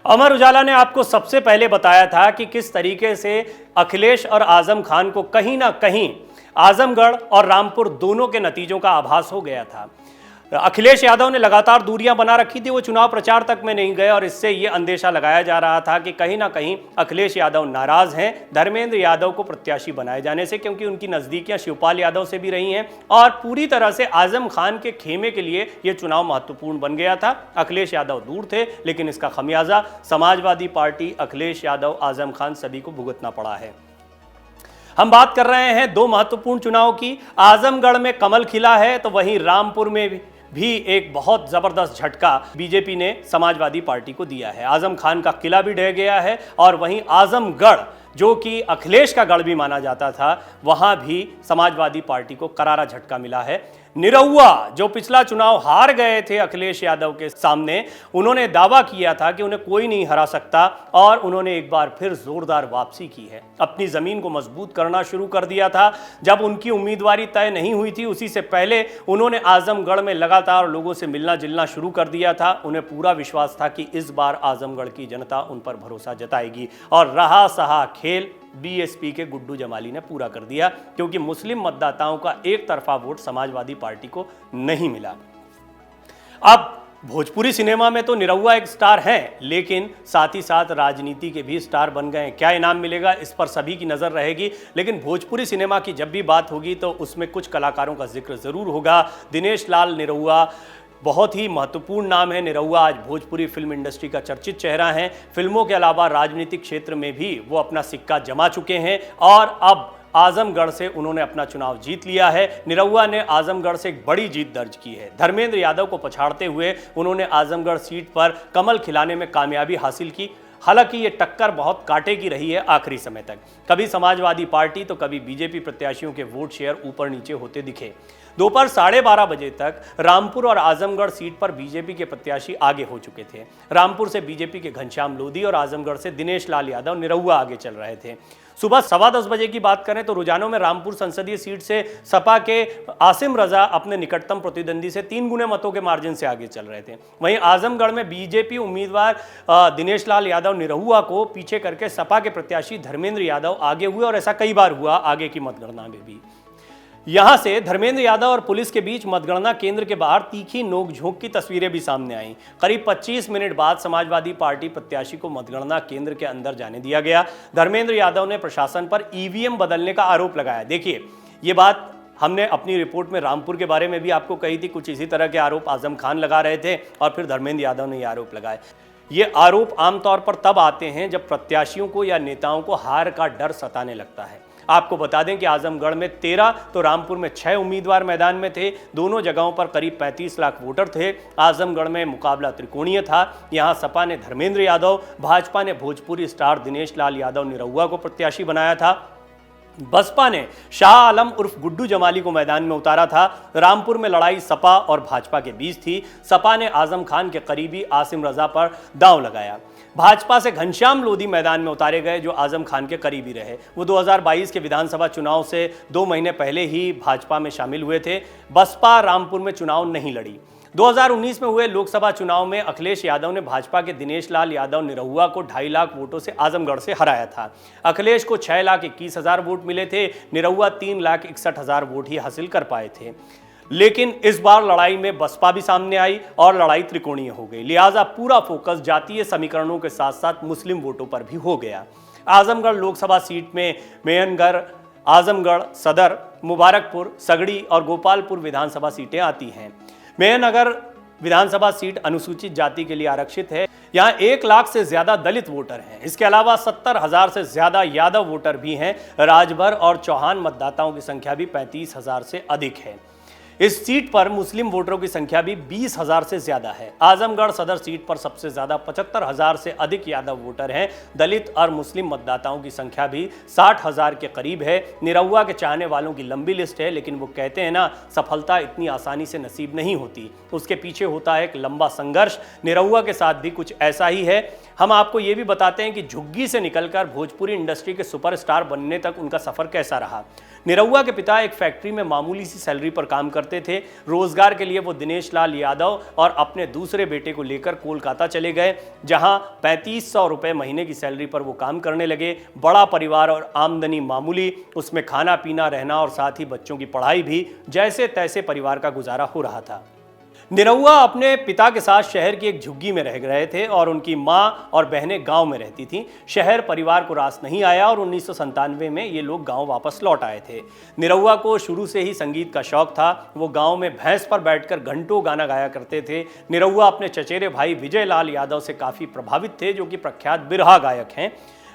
अमर उजाला ने आपको सबसे पहले बताया था कि किस तरीके से अखिलेश और आजम खान को कहीं ना कहीं आजमगढ़ और रामपुर दोनों के नतीजों का आभास हो गया था। अखिलेश यादव ने लगातार दूरियां बना रखी थी, वो चुनाव प्रचार तक में नहीं गए और इससे ये अंदेशा लगाया जा रहा था कि कहीं ना कहीं अखिलेश यादव नाराज हैं धर्मेंद्र यादव को प्रत्याशी बनाए जाने से, क्योंकि उनकी नज़दीकियां शिवपाल यादव से भी रही हैं और पूरी तरह से आजम खान के खेमे के लिए ये चुनाव महत्वपूर्ण बन गया था। अखिलेश यादव दूर थे, लेकिन इसका खमियाजा समाजवादी पार्टी, अखिलेश यादव, आजम खान सभी को भुगतना पड़ा है। हम बात कर रहे हैं दो महत्वपूर्ण चुनाव की। आजमगढ़ में कमल खिला है तो वहीं रामपुर में भी एक बहुत जबरदस्त झटका बीजेपी ने समाजवादी पार्टी को दिया है। आजम खान का किला भी ढह गया है और वहीं आजमगढ़, जो कि अखिलेश का गढ़ भी माना जाता था, वहां भी समाजवादी पार्टी को करारा झटका मिला है। निरहुआ, जो पिछला चुनाव हार गए थे अखिलेश यादव के सामने, उन्होंने दावा किया था कि उन्हें कोई नहीं हरा सकता और उन्होंने एक बार फिर जोरदार वापसी की है। अपनी जमीन को मजबूत करना शुरू कर दिया था। जब उनकी उम्मीदवारी तय नहीं हुई थी, उसी से पहले उन्होंने आजमगढ़ में लगातार लोगों से मिलना जुलना शुरू कर दिया था। उन्हें पूरा विश्वास था कि इस बार आजमगढ़ की जनता उन पर भरोसा जताएगी और रहा सहा खेल बीएसपी के गुड्डू जमाली ने पूरा कर दिया, क्योंकि मुस्लिम मतदाताओं का एक तरफा वोट समाजवादी पार्टी को नहीं मिला। अब भोजपुरी सिनेमा में तो निरहुआ एक स्टार हैं, लेकिन साथ ही साथ राजनीति के भी स्टार बन गए हैं। क्या इनाम मिलेगा, इस पर सभी की नज़र रहेगी, लेकिन भोजपुरी सिनेमा की जब भी बात होगी तो उसमें कुछ कलाकारों का जिक्र ज़रूर होगा। दिनेश लाल निरहुआ बहुत ही महत्वपूर्ण नाम है। निरहुआ आज भोजपुरी फिल्म इंडस्ट्री का चर्चित चेहरा है। फिल्मों के अलावा राजनीतिक क्षेत्र में भी वो अपना सिक्का जमा चुके हैं और अब आजमगढ़ से उन्होंने अपना चुनाव जीत लिया है। निरहुआ ने आजमगढ़ से एक बड़ी जीत दर्ज की है। धर्मेंद्र यादव को पछाड़ते हुए उन्होंने आजमगढ़ सीट पर कमल खिलाने में कामयाबी हासिल की। हालांकि ये टक्कर बहुत कांटे की रही है आखिरी समय तक। कभी समाजवादी पार्टी तो कभी बीजेपी प्रत्याशियों के वोट शेयर ऊपर नीचे होते दिखे। दोपहर 12:30 बजे तक रामपुर और आजमगढ़ सीट पर बीजेपी के प्रत्याशी आगे हो चुके थे। रामपुर से बीजेपी के घनश्याम लोधी और आजमगढ़ से दिनेश लाल यादव निरहुआ आगे चल रहे थे। सुबह 10:15 बजे की बात करें तो रुझानों में रामपुर संसदीय सीट से सपा के आसिम रजा अपने निकटतम प्रतिद्वंदी से 3 गुने मतों के मार्जिन से आगे चल रहे थे। वहीं आजमगढ़ में बीजेपी उम्मीदवार दिनेश लाल यादव निरहुआ को पीछे करके सपा के प्रत्याशी धर्मेंद्र यादव आगे हुए और ऐसा कई बार हुआ आगे की मतगणना में भी। यहां से धर्मेंद्र यादव और पुलिस के बीच मतगणना केंद्र के बाहर तीखी नोकझोंक की तस्वीरें भी सामने आईं। करीब 25 मिनट बाद समाजवादी पार्टी प्रत्याशी को मतगणना केंद्र के अंदर जाने दिया गया। धर्मेंद्र यादव ने प्रशासन पर ईवीएम बदलने का आरोप लगाया। देखिए, ये बात हमने अपनी रिपोर्ट में रामपुर के बारे में भी आपको कही थी। कुछ इसी तरह के आरोप आजम खान लगा रहे थे और फिर धर्मेंद्र यादव ने ये आरोप लगाए। ये आरोप आमतौर पर तब आते हैं जब प्रत्याशियों को या नेताओं को हार का डर सताने लगता है। आपको बता दें कि आजमगढ़ में 13 तो रामपुर में 6 उम्मीदवार मैदान में थे। दोनों जगहों पर करीब 35 लाख वोटर थे। आजमगढ़ में मुकाबला त्रिकोणीय था। यहां सपा ने धर्मेंद्र यादव, भाजपा ने भोजपुरी स्टार दिनेश लाल यादव निरहुआ को प्रत्याशी बनाया था। बसपा ने शाह आलम उर्फ गुड्डू जमाली को मैदान में उतारा था। रामपुर में लड़ाई सपा और भाजपा के बीच थी। सपा ने आजम खान के करीबी आसिम रजा पर दांव लगाया। भाजपा से घनश्याम लोधी मैदान में उतारे गए, जो आजम खान के करीबी रहे। वो 2022 के विधानसभा चुनाव से 2 महीने पहले ही भाजपा में शामिल हुए थे। बसपा रामपुर में चुनाव नहीं लड़ी। 2019 में हुए लोकसभा चुनाव में अखिलेश यादव ने भाजपा के दिनेश लाल यादव निरहुआ को 2.5 लाख वोटों से आजमगढ़ से हराया था। अखिलेश को 6,21,000 वोट मिले थे। निरहुआ 3,61,000 वोट ही हासिल कर पाए थे। लेकिन इस बार लड़ाई में बसपा भी सामने आई और लड़ाई त्रिकोणीय हो गई। लिहाजा पूरा फोकस जातीय समीकरणों के साथ साथ मुस्लिम वोटों पर भी हो गया। आजमगढ़ लोकसभा सीट में मेहनगढ़, आजमगढ़ सदर, मुबारकपुर, सगड़ी और गोपालपुर विधानसभा सीटें आती हैं। मेहनगर विधानसभा सीट अनुसूचित जाति के लिए आरक्षित है। यहाँ 1 लाख से ज्यादा दलित वोटर हैं। इसके अलावा 70,000 से ज्यादा यादव वोटर भी हैं। राजभर और चौहान मतदाताओं की संख्या भी 35,000 से अधिक है। इस सीट पर मुस्लिम वोटरों की संख्या भी 20,000 से ज्यादा है। आजमगढ़ सदर सीट पर सबसे ज्यादा 75,000 से अधिक यादव वोटर हैं। दलित और मुस्लिम मतदाताओं की संख्या भी 60,000 के करीब है। निरहुआ के चाहने वालों की लंबी लिस्ट है, लेकिन वो कहते हैं ना, सफलता इतनी आसानी से नसीब नहीं होती, उसके पीछे होता है एक लंबा संघर्ष। निरहुआ के साथ भी कुछ ऐसा ही है। हम आपको ये भी बताते हैं कि झुग्गी से निकलकर भोजपुरी इंडस्ट्री के सुपरस्टार बनने तक उनका सफर कैसा रहा। निरहुआ के पिता एक फैक्ट्री में मामूली सी सैलरी पर काम करते थे। रोजगार के लिए वो दिनेश लाल यादव और अपने दूसरे बेटे को लेकर कोलकाता चले गए, जहां 3500 रुपए महीने की सैलरी पर वो काम करने लगे। बड़ा परिवार और आमदनी मामूली, उसमें खाना पीना रहना और साथ ही बच्चों की पढ़ाई भी जैसे तैसे परिवार का गुजारा हो रहा था। निरहुआ अपने पिता के साथ शहर की एक झुग्गी में रह रहे थे और उनकी मां और बहनें गांव में रहती थीं। शहर परिवार को रास नहीं आया और 1997 में ये लोग गांव वापस लौट आए थे। निरहुआ को शुरू से ही संगीत का शौक था। वो गांव में भैंस पर बैठकर घंटों गाना गाया करते थे। निरहुआ अपने चचेरे भाई विजय लाल यादव से काफ़ी प्रभावित थे, जो कि प्रख्यात बिरहा गायक हैं।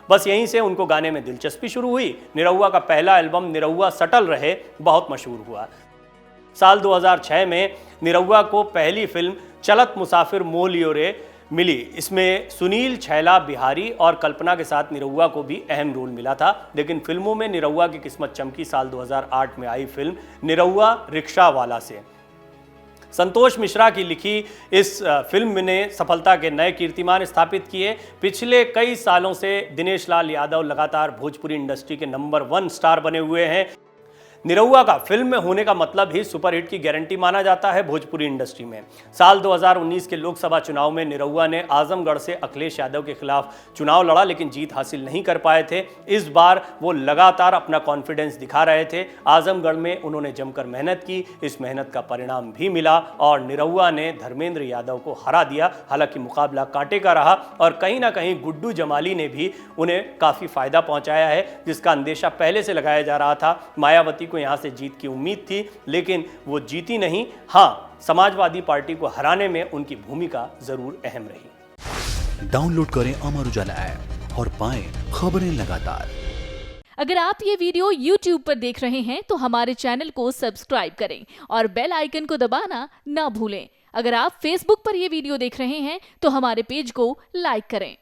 बस यहीं से उनको गाने में दिलचस्पी शुरू हुई। निरहुआ का पहला एल्बम निरहुआ सटल रहे बहुत मशहूर हुआ। साल 2006 में निरहुआ को पहली फिल्म चलत मुसाफिर मोह लियो रे मिली। इसमें सुनील छैला बिहारी और कल्पना के साथ निरहुआ को भी अहम रोल मिला था। लेकिन फिल्मों में निरहुआ की किस्मत चमकी साल 2008 में आई फिल्म निरहुआ रिक्शा वाला से। संतोष मिश्रा की लिखी इस फिल्म ने सफलता के नए कीर्तिमान स्थापित किए। पिछले कई सालों से दिनेश लाल यादव लगातार भोजपुरी इंडस्ट्री के नंबर 1 स्टार बने हुए हैं। निरहुआ का फिल्म में होने का मतलब ही सुपरहिट की गारंटी माना जाता है भोजपुरी इंडस्ट्री में। साल 2019 के लोकसभा चुनाव में निरहुआ ने आजमगढ़ से अखिलेश यादव के खिलाफ चुनाव लड़ा, लेकिन जीत हासिल नहीं कर पाए थे। इस बार वो लगातार अपना कॉन्फिडेंस दिखा रहे थे। आजमगढ़ में उन्होंने जमकर मेहनत की। इस मेहनत का परिणाम भी मिला और निरहुआ ने धर्मेंद्र यादव को हरा दिया। हालांकि मुकाबला कांटे का रहा और कहीं ना कहीं गुड्डू जमाली ने भी उन्हें काफ़ी फायदा पहुंचाया है, जिसका अंदेशा पहले से लगाया जा रहा था। मायावती को यहां से जीत की उम्मीद थी, लेकिन वो जीती नहीं। हाँ, समाजवादी पार्टी को हराने में उनकी भूमिका जरूर अहम रही। डाउनलोड करें अमर उजाला ऐप और पाएं खबरें लगातार। अगर आप ये वीडियो YouTube पर देख रहे हैं तो हमारे चैनल को सब्सक्राइब करें और बेल आइकन को दबाना ना भूलें। अगर आप Facebook पर ये वीडियो देख रहे हैं तो हमारे पेज को लाइक करें।